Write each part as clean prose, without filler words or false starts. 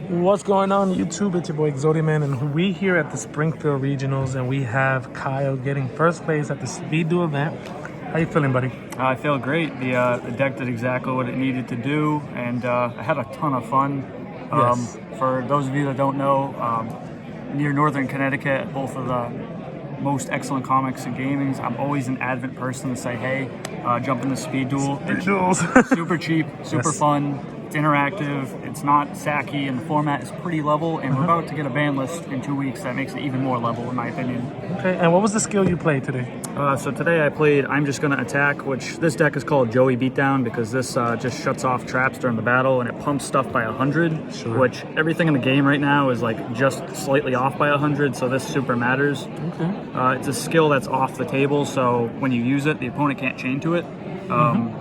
What's going on YouTube? It's your boy Exodiaman, and we here at the Springfield Regionals, and we have Kyle getting first place at the Speed Duel event. How you feeling, buddy? I feel great. The deck did exactly what it needed to do, and I had a ton of fun. Yes. For those of you that don't know, near Northern Connecticut, both of the most excellent comics and gamings, I'm always an advent person to say, hey, jump in the Speed Duel. Speed Duels. Super cheap, super fun. It's interactive, it's not sacky, and the format is pretty level, and we're about to get a ban list in 2 weeks that makes it even more level, in my opinion. Okay, and what was the skill you played today? So today I played I'm Just Gonna Attack, which this deck is called Joey Beatdown because this just shuts off traps during the battle, and it pumps stuff by 100, which everything in the game right now is like just slightly off by 100, so this super matters. Okay. It's a skill that's off the table, so when you use it, the opponent can't chain to it.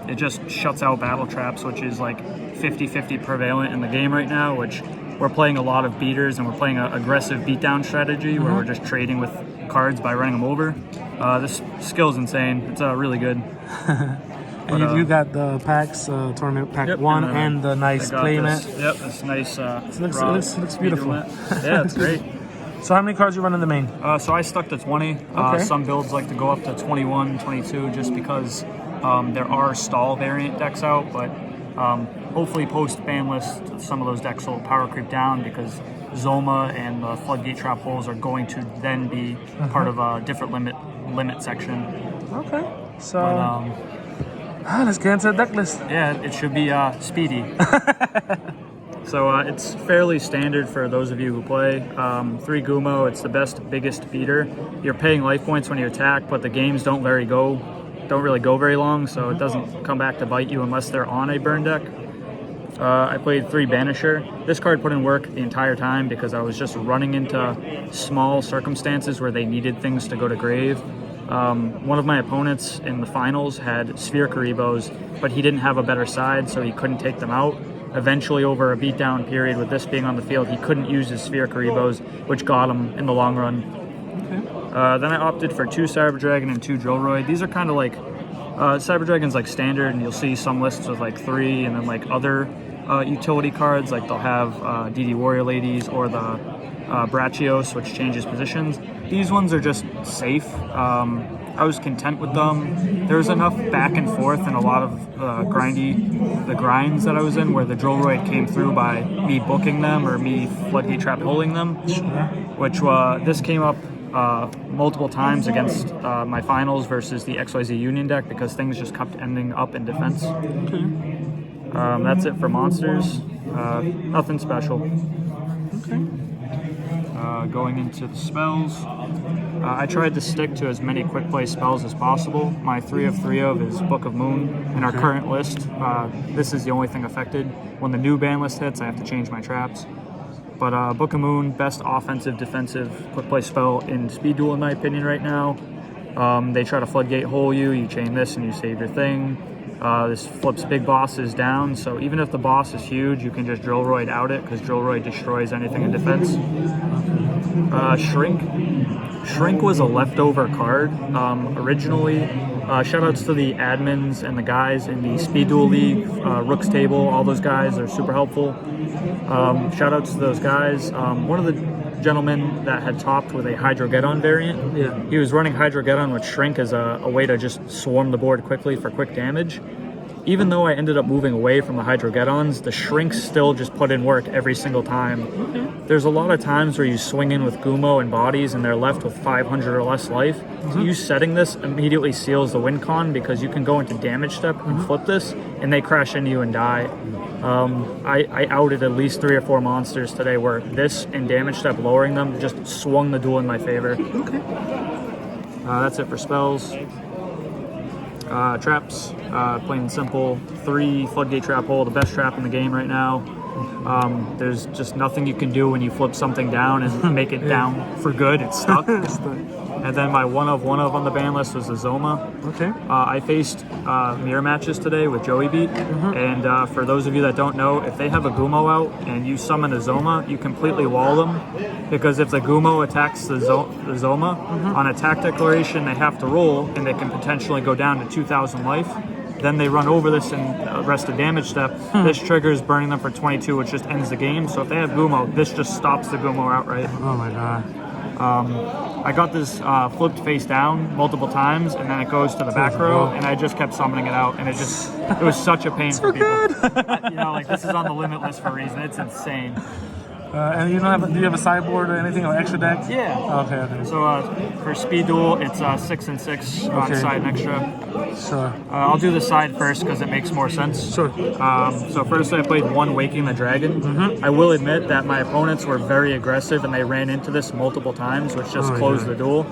It just shuts out battle traps, which is like 50-50 prevalent in the game right now, which we're playing a lot of beaters, and we're playing an aggressive beatdown strategy where we're just trading with cards by running them over. This skill is insane. It's really good. And you got the packs, tournament pack 1 and the nice playmat. Yep, this nice It looks beautiful. Yeah, it's great. So how many cards you run in the main? So I stuck to 20. Some builds like to go up to 21, 22 just because there are stall variant decks out, but hopefully post ban list some of those decks will power creep down because Zoma and the floodgate trap holes are going to then be part of a different limit section. Okay, so let's get into the deck list. Yeah, it should be speedy. So it's fairly standard for those of you who play. 3 Gumo, it's the best, biggest beater. You're paying life points when you attack, but the games don't really go very long, so it doesn't come back to bite you unless they're on a burn deck. I played 3 Banisher. This card put in work the entire time because I was just running into small circumstances where they needed things to go to grave. One of my opponents in the finals had Sphere Karibos, but he didn't have a better side, so he couldn't take them out. Eventually, over a beatdown period with this being on the field, he couldn't use his Sphere Karibos, which got him in the long run. Then I opted for 2 Cyber Dragon and 2 Drillroid. These are kind of like, Cyber Dragon's like standard, and you'll see some lists with like 3, and then like other utility cards, like they'll have DD Warrior Ladies or the Brachios, which changes positions. These ones are just safe. I was content with them. There was enough back and forth in a lot of the grinds that I was in where the Drillroid came through by me booking them or me floodgate trap holding them, which this came up multiple times against my finals versus the XYZ Union deck because things just kept ending up in defense. That's it for monsters. Nothing special. Going into the spells, I tried to stick to as many quick play spells as possible. My 3 of 3 of is Book of Moon. In our current list, this is the only thing affected. When the new ban list hits, I have to change my traps. But Book of Moon, best offensive, defensive, quick play spell in Speed Duel in my opinion right now. They try to floodgate hole you, you chain this and you save your thing. This flips big bosses down, so even if the boss is huge, you can just Drillroid out it because Drillroid destroys anything in defense. Shrink was a leftover card originally. Shoutouts to the admins and the guys in the Speed Duel League, Rook's Table, all those guys are super helpful. Shoutouts to those guys. One of the gentlemen that had topped with a Hydrogeddon variant, he was running Hydrogeddon with Shrink as a way to just swarm the board quickly for quick damage. Even though I ended up moving away from the Hydrogeddons, the Shrinks still just put in work every single time. There's a lot of times where you swing in with Gumo and bodies and they're left with 500 or less life. So you setting this immediately seals the win con because you can go into damage step and flip this and they crash into you and die. I outed at least 3 or 4 monsters today where this and damage step lowering them just swung the duel in my favor. That's it for spells. Traps, plain and simple. 3 floodgate trap hole, the best trap in the game right now. There's just nothing you can do when you flip something down and make it down for good. It's stuck. And then my one of on the ban list was the Zoma. I faced mirror matches today with Joey Beat, and for those of you that don't know, if they have a Gumo out and you summon a Zoma, you completely wall them, because if the Gumo attacks the Zoma on attack declaration, they have to roll, and they can potentially go down to 2,000 life. then they run over this and arrest a damage step. This triggers burning them for 22, which just ends the game. So if they have YuGiOh, this just stops the YuGiOh outright. Oh my god. I got this flipped face down multiple times, and then it goes to the back row, and I just kept summoning it out, and it was such a pain for people. You know, like, this is on the limit list for a reason. It's insane. And you don't have? Do you have a sideboard or anything, or extra deck? Yeah. Okay. So for speed duel, it's 6 and 6 on side and extra. Sure. I'll do the side first because it makes more sense. Sure. So first I played 1 Waking the Dragon. I will admit that my opponents were very aggressive and they ran into this multiple times, which just closed the duel.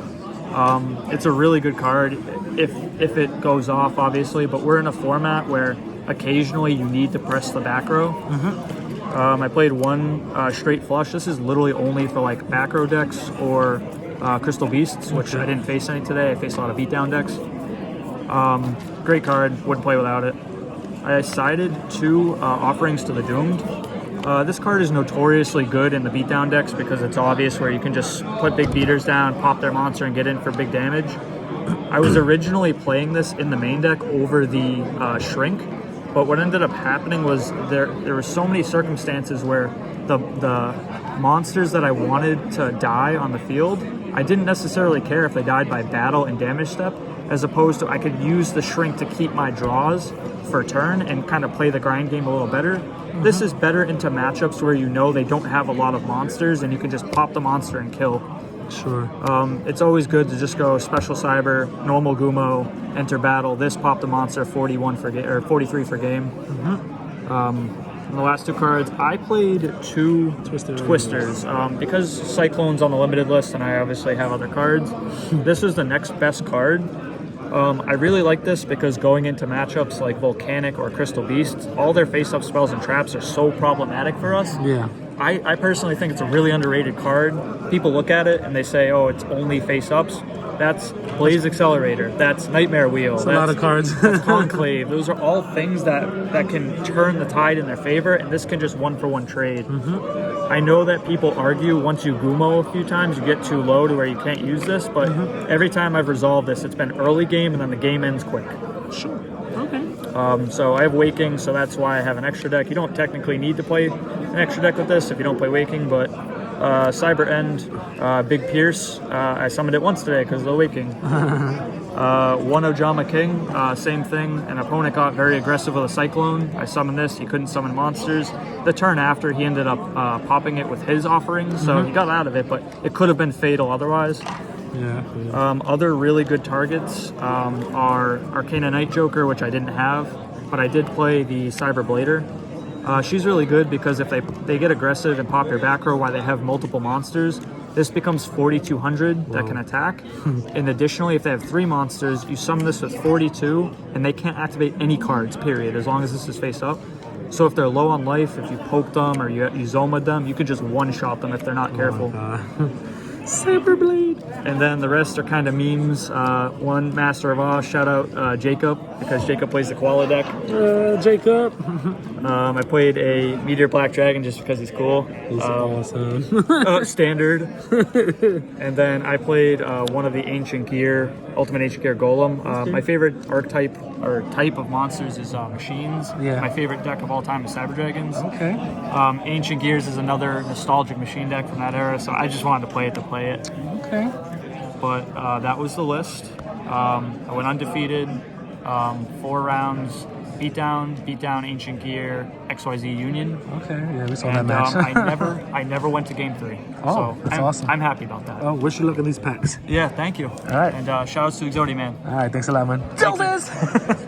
It's a really good card if it goes off, obviously, but we're in a format where occasionally you need to press the back row. I played 1 straight flush. This is literally only for like back row decks or Crystal Beasts, which I didn't face any today. I faced a lot of beatdown decks. Great card, wouldn't play without it. I sided 2 Offerings to the Doomed. This card is notoriously good in the beatdown decks because it's obvious where you can just put big beaters down, pop their monster, and get in for big damage. I was originally playing this in the main deck over the Shrink, but what ended up happening was there were so many circumstances where the monsters that I wanted to die on the field, I didn't necessarily care if they died by battle and damage step, as opposed to I could use the Shrink to keep my draws for turn and kind of play the grind game a little better. This is better into matchups where you know they don't have a lot of monsters and you can just pop the monster and kill. Sure. It's always good to just go Special Cyber, normal YuGiOh, enter battle. This pop the monster 41 for or 43 for game. And the last 2 cards, I played 2 Twisters. Because Cyclone's on the limited list and I obviously have other cards, this is the next best card. I really like this because going into matchups like Volcanic or Crystal Beast, all their face-up spells and traps are so problematic for us. Yeah. I personally think it's a really underrated card. People look at it and they say, oh, it's only face-ups. That's Blaze Accelerator. That's Nightmare Wheel. That's a lot of cards. That's Conclave. Those are all things that can turn the tide in their favor, and this can just 1-for-1 trade. I know that people argue once you YuGiOh a few times, you get too low to where you can't use this, but every time I've resolved this, it's been early game, and then the game ends quick. Sure. Okay. So I have Waking, so that's why I have an extra deck. You don't technically need to play an extra deck with this if you don't play Waking, but Cyber End, Big Pierce, I summoned it once today because of the Waking. 1 Ojama King, same thing. An opponent got very aggressive with a Cyclone. I summoned this, he couldn't summon monsters. The turn after, he ended up popping it with his offerings, so he got out of it, but it could have been fatal otherwise. Yeah. Other really good targets are Arcana Night Joker, which I didn't have, but I did play the Cyber Blader. She's really good because if they get aggressive and pop your back row while they have multiple monsters, this becomes 4,200 that can attack. And additionally, if they have 3 monsters, you summon this with 42, and they can't activate any cards, period, as long as this is face up. So if they're low on life, if you poke them or you Zoma'd them, you could just one-shot them if they're not careful. Cyberblade. And then the rest are kind of memes. 1 Master of Oz, shout out Jacob, because Jacob plays the Koala deck. Jacob. I played a Meteor Black Dragon just because he's cool. He's awesome. Standard. And then I played one of the Ancient Gear, Ultimate Ancient Gear Golem. My favorite archetype or type of monsters is machines. Yeah. My favorite deck of all time is Cyber Dragons. Okay. Ancient Gears is another nostalgic machine deck from that era, so I just wanted to play it to play it. Okay. But that was the list. I went undefeated, 4 rounds, beatdown, Ancient Gear, XYZ Union. Okay, yeah, we saw And that match. I never went to game 3. Oh, so that's I'm, awesome. I'm happy about that. Oh, wish you luck in these packs. Yeah, thank you. All right. And shout outs to Exodiaman. All right, thanks a lot, man. Thank you.